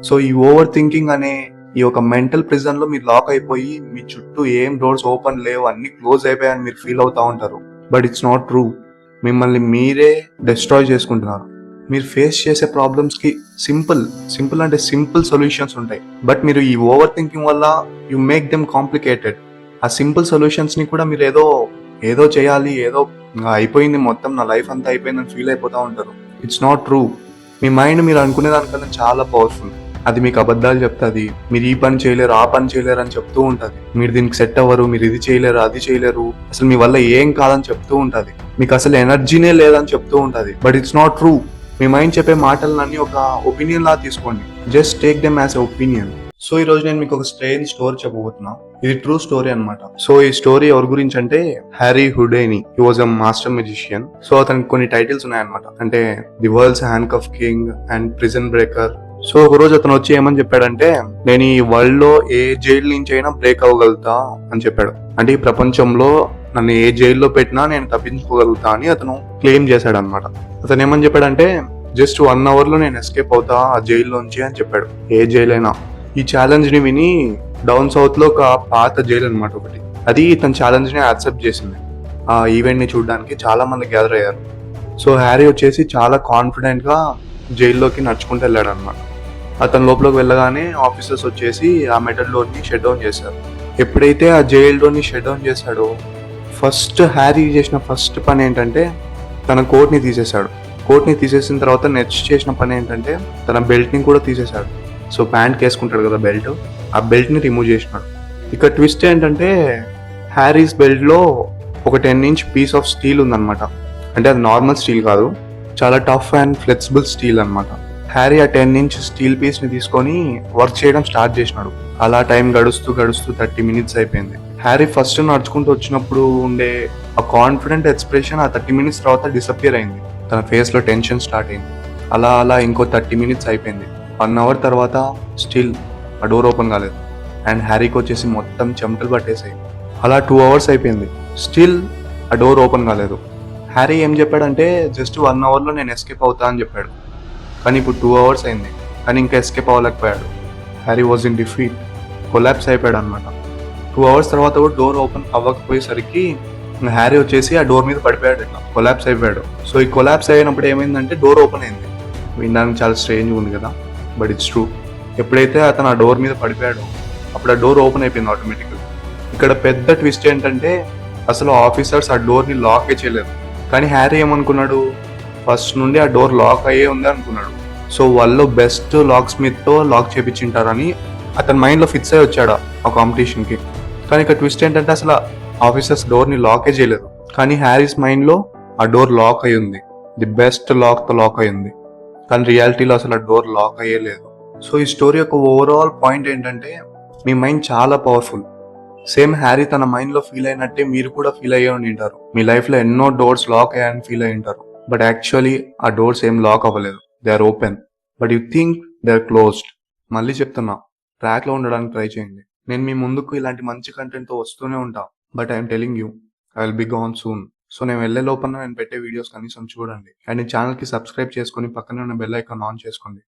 So ఈ over thinking అనే ఈ ఒక మెంటల్ ప్రిజన్ లో మీరు లాక్ అయిపోయి మీ చుట్టూ ఏం డోర్స్ ఓపెన్ లేవు, అన్ని క్లోజ్ అయిపోయాయని మీరు ఫీల్ అవుతా ఉంటారు. But it's not true. మిమ్మల్ని మీరే డిస్ట్రాయ్ చేసుకుంటున్నారు. మీరు ఫేస్ చేసే ప్రాబ్లమ్స్ కి సింపుల్ అంటే సింపుల్ సొల్యూషన్స్ ఉంటాయి. బట్ మీరు ఈ ఓవర్ థింకింగ్ వల్ల యు మేక్ దెమ్ కాంప్లికేటెడ్. ఆ సింపుల్ సొల్యూషన్స్ ని కూడా మీరు ఏదో చేయాలి, ఏదో అయిపోయింది, మొత్తం నా లైఫ్ అంతా అయిపోయిందని ఫీల్ అయిపోతా ఉంటారు. It's not true. మీ మైండ్ మీరు అనుకునే దానికన్నా చాలా పవర్ఫుల్. అది మీకు అబద్ధాలు చెప్తుంది. మీరు ఈ పని చేయలేరు, ఆ పని చేయలేరు అని చెప్తూ ఉంటుంది. మీరు దీనికి సెట్ అవ్వరు, మీరు ఇది చేయలేరు, అది చేయలేరు, అసలు మీ వల్ల ఏం కాదని చెప్తూ ఉంటుంది. మీకు అసలు ఎనర్జీనే లేదని చెప్తూ ఉంటుంది. But it's not true. మీ మైండ్ చెప్పే మాటలన్నీ ఒక ఒపీనియన్ లా తీసుకోండి. Just take them as a opinion. So ఈ రోజు నేను మీకు ఒక స్ట్రేంజ్ స్టోరీ చెప్పబోతున్నా. ఇది ట్రూ స్టోరీ అన్నమాట. సో ఈ స్టోరీ ఎవరి గురించి అంటే Harry Houdini. He was a master musician. So అతనికి కొన్ని టైటిల్స్ ఉన్నాయన్నమాట. అంటే the world's handcuff king and prison breaker. So ఒక రోజు అతను వచ్చి ఏమని చెప్పాడంటే, నేను ఈ వరల్డ్ లో ఏ జైలు నుంచి అయినా బ్రేక్ అవ్వగలుగుతా అని చెప్పాడు. అంటే ఈ ప్రపంచంలో నన్ను ఏ జైల్లో పెట్టినా నేను తప్పించుకోగలుగుతా అని అతను క్లెయిమ్ చేశాడు అనమాట. అతను ఏమని చెప్పాడంటే, జస్ట్ 1 hour లో నేను ఎస్కేప్ అవుతా ఆ జైల్లోంచి అని చెప్పాడు. ఏ జైలు అయినా. ఈ ఛాలెంజ్ ని విని డౌన్ సౌత్ లో ఒక పాత జైలు అనమాట ఒకటి, అది తన ఛాలెంజ్ ని యాక్సెప్ట్ చేసింది. ఆ ఈవెంట్ ని చూడడానికి చాలా మంది గ్యాదర్ అయ్యారు. సో హ్యారీ వచ్చేసి చాలా కాన్ఫిడెంట్ గా జైల్లోకి నడుచుకుంటూ వెళ్ళాడు అనమాట. అతను లోపలికి వెళ్ళగానే ఆఫీసర్స్ వచ్చేసి ఆ మెటల్ డోర్ ని షట్ డౌన్ చేశారు. ఎప్పుడైతే ఆ జైల్ డోర్ ని షట్ డౌన్ చేశాడో, హ్యారీ చేసిన ఫస్ట్ పని ఏంటంటే తన కోట్ ని తీసేశాడు. కోట్ ని తీసేసిన తర్వాత నెక్స్ట్ చేసిన పని ఏంటంటే తన బెల్ట్ ని కూడా తీసేశాడు. సో ప్యాంట్కి వేసుకుంటాడు కదా బెల్ట్, ఆ బెల్ట్ ని రిమూవ్ చేసినాడు. ఇక ట్విస్ట్ ఏంటంటే హ్యారీస్ బెల్ట్ లో ఒక 10-inch పీస్ ఆఫ్ స్టీల్ ఉందన్నమాట. అంటే అది నార్మల్ స్టీల్ కాదు, చాలా టఫ్ అండ్ ఫ్లెక్సిబుల్ స్టీల్ అనమాట. హ్యారీ ఆ 10-inch స్టీల్ పీస్ ని తీసుకొని వర్క్ చేయడం స్టార్ట్ చేసినాడు. అలా టైం గడుస్తూ 30 minutes అయిపోయింది. హ్యారీ ఫస్ట్ నడుచుకుంటూ వచ్చినప్పుడు ఉండే ఆ కాన్ఫిడెంట్ ఎక్స్ప్రెషన్ ఆ 30 minutes తర్వాత డిసపియర్ అయింది. తన ఫేస్ లో టెన్షన్ స్టార్ట్ అయింది. అలా ఇంకో 30 minutes అయిపోయింది. 1 hour తర్వాత స్టిల్ ఆ డోర్ ఓపెన్ కాలేదు. అండ్ హ్యారీకి వచ్చేసి మొత్తం చెమటలు పట్టేసాయి. అలా 2 hours అయిపోయింది. స్టిల్ ఆ డోర్ ఓపెన్ కాలేదు. హ్యారీ ఏం చెప్పాడంటే, జస్ట్ 1 hour లో నేను ఎస్కేప్ అవుతా అని చెప్పాడు. కానీ ఇప్పుడు 2 hours అయింది, కానీ ఇంకా ఎస్కేప్ అవ్వలేకపోయాడు. Harry was in defeat. Collapse అయిపోయాడు అనమాట. 2 hours తర్వాత కూడా డోర్ ఓపెన్ అవ్వకపోయేసరికి హ్యారీ వచ్చేసి ఆ డోర్ మీద పడిపోయాడు, ఇట్లా కొలాప్స్ అయిపోయాడు. సో ఈ కొలాప్స్ అయినప్పుడు ఏమైందంటే డోర్ ఓపెన్ అయింది. వినడానికి చాలా స్ట్రేంజ్ ఉంది కదా, బట్ ఇట్స్ ట్రూ. ఎప్పుడైతే అతను ఆ డోర్ మీద పడిపోయాడో అప్పుడు ఆ డోర్ ఓపెన్ అయిపోయింది ఆటోమేటిక్గా. ఇక్కడ పెద్ద ట్విస్ట్ ఏంటంటే అసలు ఆఫీసర్స్ ఆ డోర్ని లాక్ చేయలేదు. కానీ హ్యారీ ఏమనుకున్నాడు, ఫస్ట్ నుండి ఆ డోర్ లాక్ అయ్యే ఉంది అనుకున్నాడు. సో వాళ్ళు బెస్ట్ లాక్ స్మిత్ తో లాక్ చేపించింటారని అతని మైండ్ లో ఫిక్స్ అయ్యి వచ్చాడు ఆ కాంపిటీషన్ కి. కానీ ఇక్కడ ట్విస్ట్ ఏంటంటే అసలు ఆఫీసర్స్ డోర్ ని లాకే చేయలేదు. కానీ హ్యారీస్ మైండ్ లో ఆ డోర్ లాక్ అయి ఉంది, ది బెస్ట్ లాక్ తో లాక్ అయి ఉంది. కానీ రియాలిటీలో అసలు ఆ డోర్ లాక్ అయ్యే లేదు. సో ఈ స్టోరీ యొక్క ఓవరాల్ పాయింట్ ఏంటంటే, మీ మైండ్ చాలా పవర్ఫుల్. సేమ్ హ్యారీ తన మైండ్ లో ఫీల్ అయినట్టే మీరు కూడా ఫీల్ అయ్యే ఉంటారు. మీ లైఫ్ లో ఎన్నో డోర్స్ లాక్ అయ్యాయని ఫీల్ అయ్యి ఉంటారు. బట్ యాక్చువల్లీ ఆ డోర్స్ ఏం లాక్ అవ్వలేదు, they are open. But you think they are closed. మళ్ళీ చెప్తున్నా, ట్రాక్ లో ఉండడానికి ట్రై చేయండి. నేను మీ ముందుకు ఇలాంటి మంచి కంటెంట్ తో వస్తూనే ఉంటా. But I'm telling you, I will be gone soon. So నేను వెళ్లే లోపల నేను పెట్టే వీడియోస్ కనీసం చూడండి. అండ్ ఈ ఛానల్ కి సబ్స్క్రైబ్ చేసుకుని పక్కనే ఉన్న బెల్ ఐకాన్ ఆన్ చేసుకోండి.